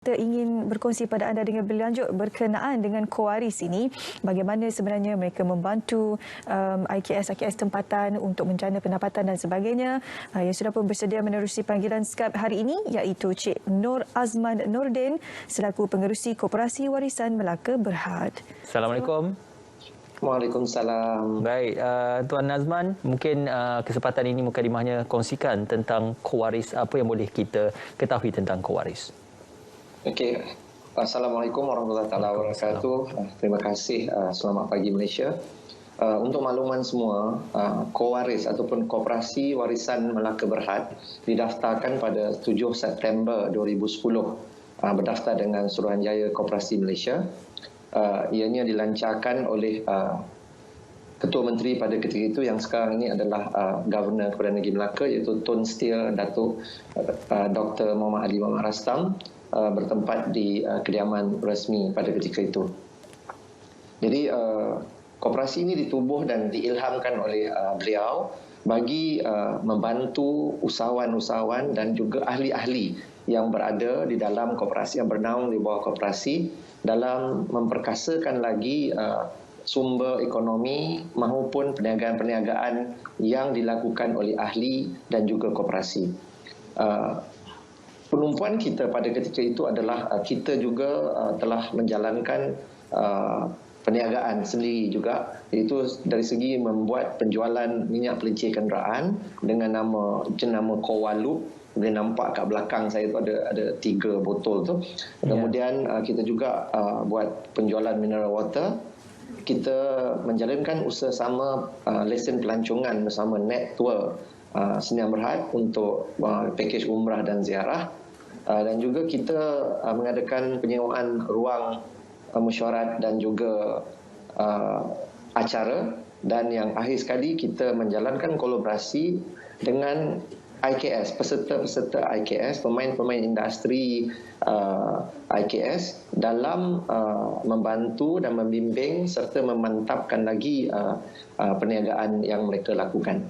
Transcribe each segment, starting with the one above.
Kita ingin berkongsi pada anda dengan lebih lanjut berkenaan dengan Qowaris ini, bagaimana sebenarnya mereka membantu IKS tempatan untuk menjana pendapatan dan sebagainya. Yang sudah pun bersedia menerusi panggilan Skype hari ini iaitu Cik Nur Azman Nordin selaku Pengerusi Koperasi Warisan Melaka Berhad. Assalamualaikum. Waalaikumsalam. Baik, Tuan Nazman, mungkin kesempatan ini mukadimahnya kongsikan tentang Qowaris, apa yang boleh kita ketahui tentang Qowaris. Okey. Assalamualaikum warahmatullahi wabarakatuh. Terima kasih. Selamat pagi Malaysia. Untuk makluman semua, Qowaris ataupun Koperasi Warisan Melaka Berhad didaftarkan pada 7 September 2010 berdaftar dengan Suruhanjaya Koperasi Malaysia. Ianya dilancarkan oleh Ketua Menteri pada ketika itu yang sekarang ini adalah Governor Perdana Negeri Melaka iaitu Tun Setia Datuk Dr. Muhammad Ali Muhammad Rastam bertempat di kediaman rasmi pada ketika itu. Jadi koperasi ini ditubuh dan diilhamkan oleh beliau bagi membantu usahawan-usahawan dan juga ahli-ahli yang berada di dalam koperasi, yang bernaung di bawah koperasi dalam memperkasakan lagi sumber ekonomi maupun perniagaan-perniagaan yang dilakukan oleh ahli dan juga koperasi. Penumpuan kita pada ketika itu adalah kita juga telah menjalankan perniagaan sendiri juga, iaitu dari segi membuat penjualan minyak pelincir kenderaan dengan nama Qowalup. Boleh nampak kat belakang saya tu ada 3 botol tu. Kemudian kita juga buat penjualan mineral water. Kita menjalankan usaha sama lesen pelancongan bersama Net Tour Sdn Berhad untuk pakej umrah dan ziarah. Dan juga kita mengadakan penyewaan ruang mesyuarat dan juga acara. Dan yang akhir sekali kita menjalankan kolaborasi dengan IKS, peserta-peserta IKS, pemain-pemain industri IKS dalam membantu dan membimbing serta memantapkan lagi perniagaan yang mereka lakukan.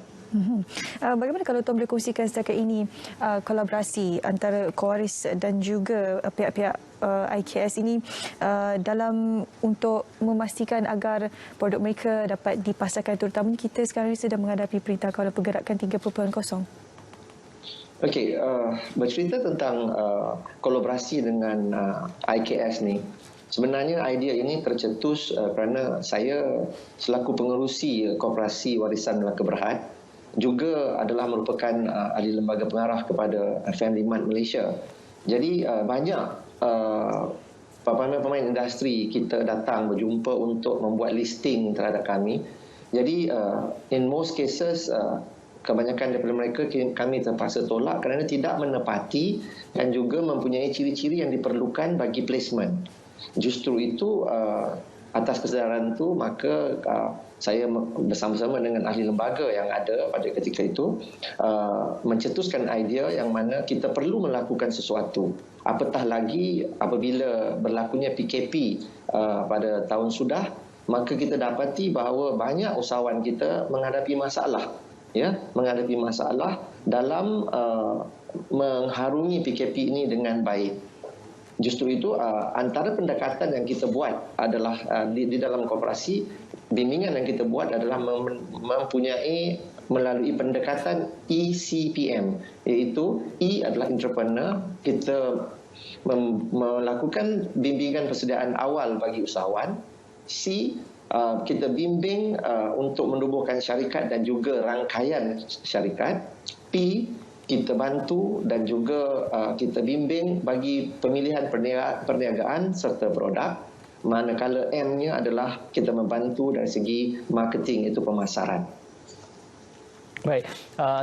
Bagaimana kalau Tuan boleh kongsikan setakat ini kolaborasi antara Qowaris dan juga pihak-pihak IKS ini dalam untuk memastikan agar produk mereka dapat dipasarkan, terutamanya kita sekarang ini sedang menghadapi Perintah Kawalan Pergerakan 3.0. Okey, bercerita tentang kolaborasi dengan IKS ni. Sebenarnya idea ini tercetus kerana saya selaku pengerusi Koperasi Warisan Melaka Berhad juga adalah merupakan ahli lembaga pengarah kepada Family Mart Malaysia. Jadi banyak pemain industri kita datang berjumpa untuk membuat listing terhadap kami. Jadi in most cases kebanyakan daripada mereka kami terpaksa tolak kerana tidak menepati dan juga mempunyai ciri-ciri yang diperlukan bagi placement. Justru itu atas kesedaran itu maka saya bersama-sama dengan ahli lembaga yang ada pada ketika itu mencetuskan idea yang mana kita perlu melakukan sesuatu. Apatah lagi apabila berlakunya PKP pada tahun sudah, maka kita dapati bahawa banyak usahawan kita menghadapi masalah dalam mengharungi PKP ini dengan baik. Justru itu antara pendekatan yang kita buat adalah di dalam koperasi, bimbingan yang kita buat adalah mempunyai melalui pendekatan ECPM, iaitu E adalah entrepreneur. Kita melakukan bimbingan persediaan awal bagi usahawan. C, kita bimbing untuk menubuhkan syarikat dan juga rangkaian syarikat. P, kita bantu dan juga kita bimbing bagi pemilihan perniagaan serta produk. Manakala M-nya adalah kita membantu dari segi marketing, itu pemasaran. Baik,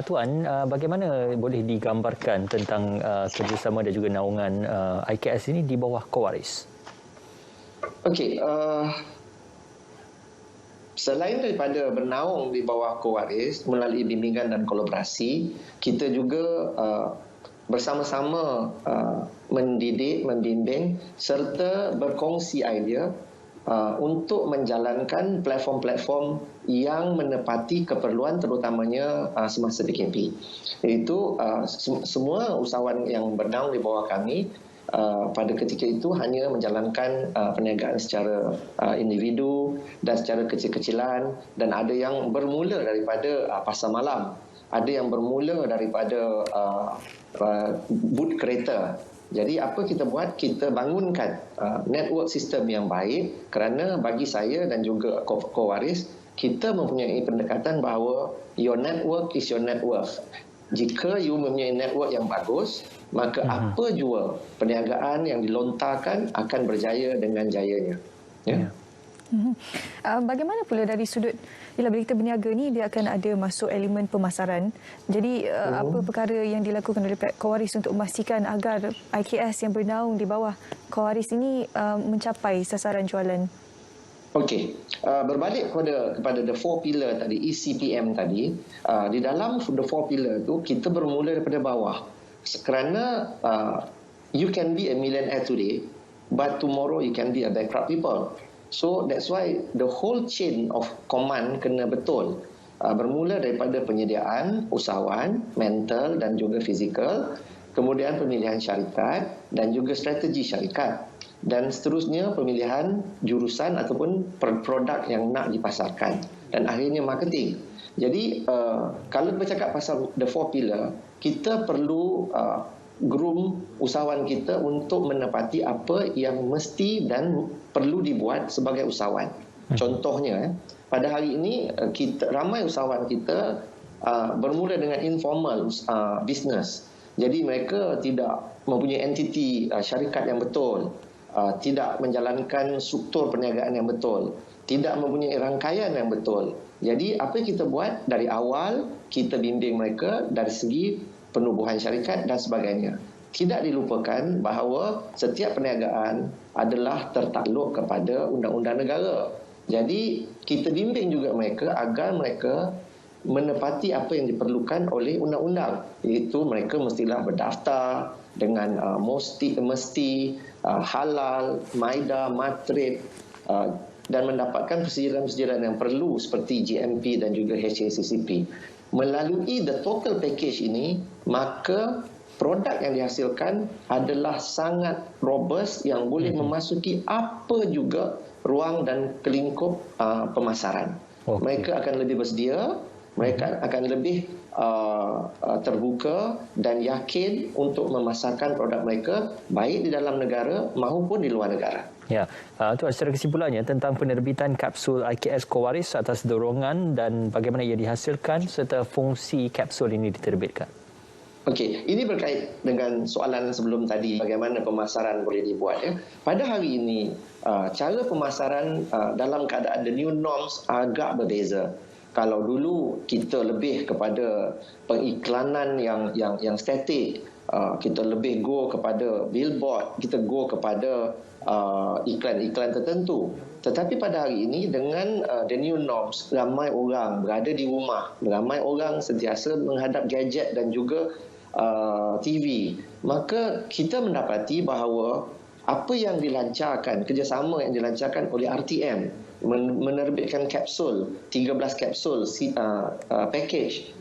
Tuan, bagaimana boleh digambarkan tentang kerjasama dan juga naungan IKS ini di bawah Qowaris? Okey, selain daripada bernaung di bawah Qowaris melalui bimbingan dan kolaborasi, kita juga bersama-sama mendidik, membimbing serta berkongsi idea untuk menjalankan platform-platform yang menepati keperluan terutamanya semasa PKP. Iaitu semua usahawan yang bernaung di bawah kami pada ketika itu hanya menjalankan perniagaan secara individu dan secara kecil-kecilan, dan ada yang bermula daripada pasar malam, ada yang bermula daripada but kereta. Jadi apa kita buat? Kita bangunkan network sistem yang baik, kerana bagi saya dan juga Kowaris, kita mempunyai pendekatan bahawa your network is your net worth. Jika you mempunyai network yang bagus, maka apa jua perniagaan yang dilontarkan akan berjaya dengan jayanya. Ya. Bagaimana pula dari sudut, bila kita berniaga ni, dia akan ada masuk elemen pemasaran. Jadi apa perkara yang dilakukan oleh pihak Kowaris untuk memastikan agar IKS yang bernaung di bawah Kowaris ini mencapai sasaran jualan? Okey, berbalik kepada the four pillar tadi, ECPM tadi, di dalam the four pillar tu kita bermula daripada bawah. Kerana you can be a millionaire today, but tomorrow you can be a bankrupt people. So that's why the whole chain of command kena betul. Bermula daripada penyediaan usahawan, mental dan juga fizikal, kemudian pemilihan syarikat dan juga strategi syarikat, dan seterusnya pemilihan jurusan ataupun produk yang nak dipasarkan, dan akhirnya marketing. Jadi kalau bercakap pasal the four pillar, kita perlu groom usahawan kita untuk menepati apa yang mesti dan perlu dibuat sebagai usahawan. Contohnya, pada hari ini ramai usahawan kita bermula dengan informal business. Jadi mereka tidak mempunyai entiti syarikat yang betul, tidak menjalankan struktur perniagaan yang betul, tidak mempunyai rangkaian yang betul. Jadi apa yang kita buat dari awal, kita bimbing mereka dari segi penubuhan syarikat dan sebagainya. Tidak dilupakan bahawa setiap perniagaan adalah tertakluk kepada undang-undang negara. Jadi kita bimbing juga mereka agar mereka menepati apa yang diperlukan oleh undang-undang, iaitu mereka mestilah berdaftar dengan mesti halal, maida, matrib, dan mendapatkan persediaan-persediaan yang perlu seperti GMP dan juga HACCP. Melalui the total package ini, maka produk yang dihasilkan adalah sangat robust yang boleh memasuki apa juga ruang dan kelingkup pemasaran. Mereka akan lebih bersedia, mereka akan lebih terbuka dan yakin untuk memasarkan produk mereka baik di dalam negara maupun di luar negara. Ya, Tuan, secara kesimpulannya tentang penerbitan kapsul IKS Kowaris atas dorongan dan bagaimana ia dihasilkan serta fungsi kapsul ini diterbitkan. Okey, ini berkait dengan soalan sebelum tadi, bagaimana pemasaran boleh dibuat. Ya. Pada hari ini, cara pemasaran dalam keadaan the new norms agak berbeza. Kalau dulu kita lebih kepada pengiklanan yang statik, kita lebih go kepada billboard, kita go kepada iklan-iklan tertentu. Tetapi pada hari ini dengan the new norms, ramai orang berada di rumah, ramai orang sentiasa menghadap gadget dan juga TV. Maka kita mendapati bahawa apa yang dilancarkan, kerjasama yang dilancarkan oleh RTM menerbitkan kapsul, 13 kapsul package,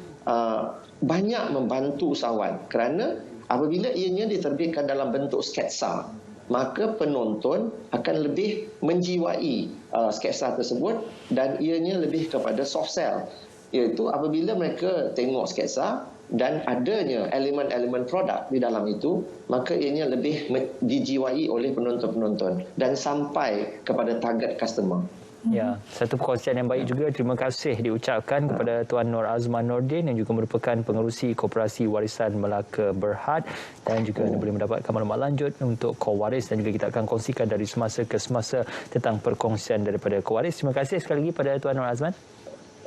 banyak membantu usahawan, kerana apabila ianya diterbitkan dalam bentuk sketsa, maka penonton akan lebih menjiwai sketsa tersebut dan ianya lebih kepada soft sell, iaitu apabila mereka tengok sketsa dan adanya elemen-elemen produk di dalam itu, maka ianya lebih dijiwai oleh penonton-penonton dan sampai kepada target customer. Ya, satu perkongsian yang baik juga. Terima kasih diucapkan kepada Tuan Nur Azman Nordin yang juga merupakan pengerusi Koperasi Warisan Melaka Berhad, dan juga anda boleh mendapatkan maklumat lanjut untuk Kowaris, dan juga kita akan kongsikan dari semasa ke semasa tentang perkongsian daripada Kowaris. Terima kasih sekali lagi pada Tuan Nur Azman.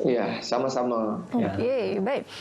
Ya, sama-sama. Okey, baik.